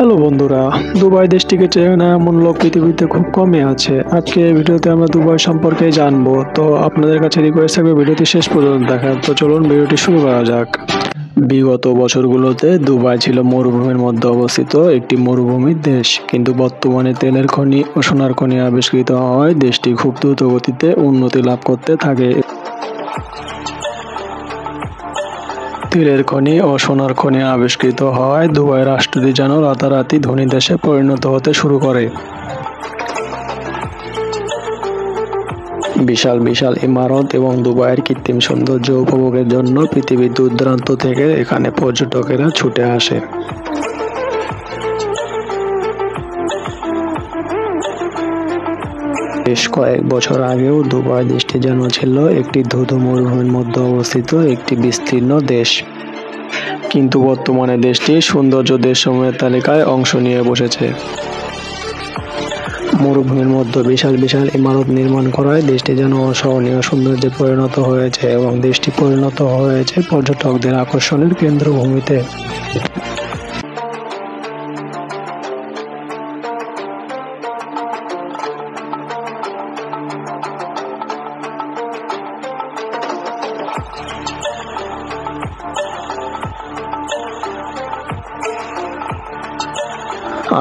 Hello বন্ধুরা, Dubai দেশটিকে চেনে না এমন লোক পৃথিবীতে খুব কমই আছে। আজকে এই ভিডিওতে আমরা দুবাই সম্পর্কে জানবো। তো আপনাদের কাছে রিকোয়েস্ট থাকবে ভিডিওটি শেষ পর্যন্ত দেখার। তো চলুন ভিডিওটি শুরু করা যাক। বিগত বছরগুলোতে দুবাই ছিল মরুভূমির মধ্যে অবস্থিত একটি মরুভূমির দেশ, কিন্তু বর্তমানে তেলের খনি ও সোনার খনি আবিষ্কৃত হওয়ায় দেশটি খুব দ্রুত গতিতে উন্নতি লাভ করতে থাকে। তেলের খনি ও সোনার খনি আবিষ্কৃত হওয়ায় দুবাই রাষ্ট্রটি যেন রাতারাতি ধনী দেশে পরিণত হতে শুরু করে। বিশাল বিশাল ইমারত এবং দুবাইয়ের কৃত্রিম সৌন্দর্য উপভোগের জন্য পৃথিবীর দূর দূরান্ত থেকে এখানে পর্যটকেরা ছুটে আসে। বেশ কয়েক বছর আগেও দুবাই দেশটি যেন ছিল একটি ধুধু মরুভূমির মধ্যে অবস্থিত একটি বিস্তীর্ণ দেশ, কিন্তু বর্তমানে দেশটি সৌন্দর্য দেশসমূহের তালিকায় অংশ নিয়ে বসেছে। মরুভূমির মধ্যে বিশাল বিশাল ইমারত নির্মাণ করায় দেশটি যেন অসহনীয় সৌন্দর্যে পরিণত হয়েছে এবং দেশটি পরিণত হয়েছে পর্যটকদের আকর্ষণের কেন্দ্রভূমিতে।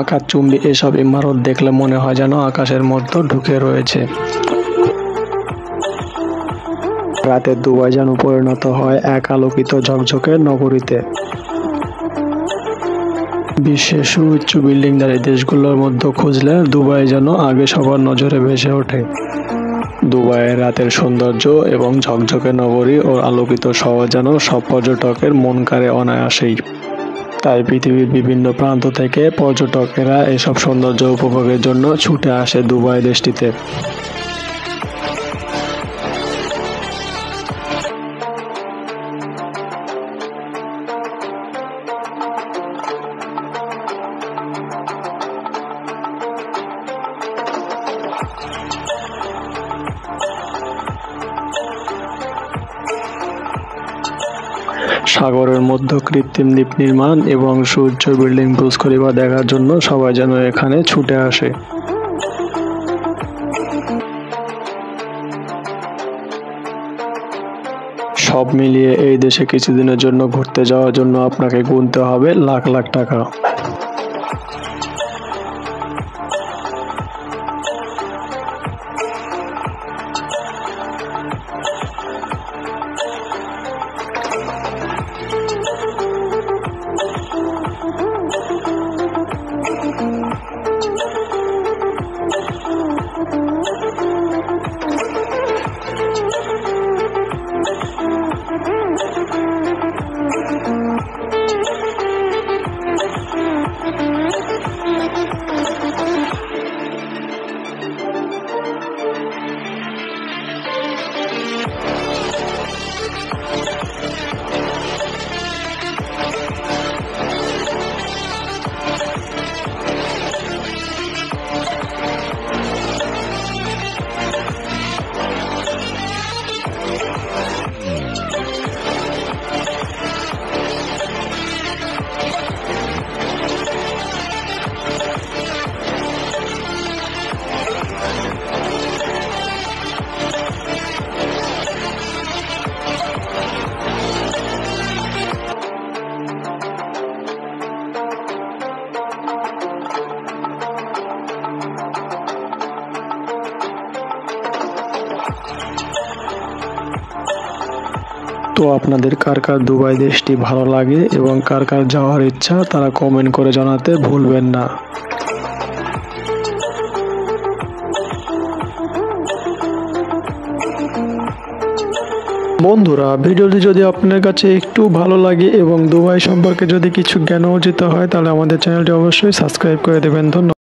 আকাশচুম্বী এসব ইমারত দেখলে মনে হয় যেন আকাশের মধ্যে ঢুকে রয়েছে। রাতের দুবাই যেন পরিণত হয় এক আলোকিত ঝকঝকে নগরীতে। বিশ্বের সুউচ্চ বিল্ডিংধারী দেশগুলোর মধ্যে খুঁজলে দুবাই যেন আগে সবার নজরে ভেসে ওঠে। দুবাইয়ের রাতের সৌন্দর্য এবং ঝকঝকে নগরী ও আলোকিত শহর যেন সব পর্যটকের মন কাড়ে অনায়াসেই। তাই পৃথিবীর বিভিন্ন প্রান্ত থেকে পর্যটকেরা এসব সৌন্দর্য উপভোগের জন্য ছুটে আসে দুবাই দেশটিতে। সাগরের মধ্যে কৃত্রিম দ্বীপ নির্মাণ এবং সুউচ্চ বিল্ডিং বুর্জ খলিফা দেখার জন্য সবাই যেন এখানে ছুটে আসে। সব মিলিয়ে এই দেশে কিছুদিনের জন্য ঘুরতে যাওয়ার জন্য আপনাকে গুনতে হবে লাখ লাখ টাকা। তো আপনাদের কার কার দুবাই দেশটি ভালো লাগে এবং কার কার যাওয়ার ইচ্ছা তারা কমেন্ট করে জানাতে ভুলবেন না। বন্ধুরা, ভিডিওটি যদি আপনার কাছে একটু ভালো লাগে এবং দুবাই সম্পর্কে যদি কিছু জ্ঞান অর্জিত হয় তাহলে আমাদের চ্যানেলটি অবশ্যই সাবস্ক্রাইব করে দেবেন। ধন্যবাদ।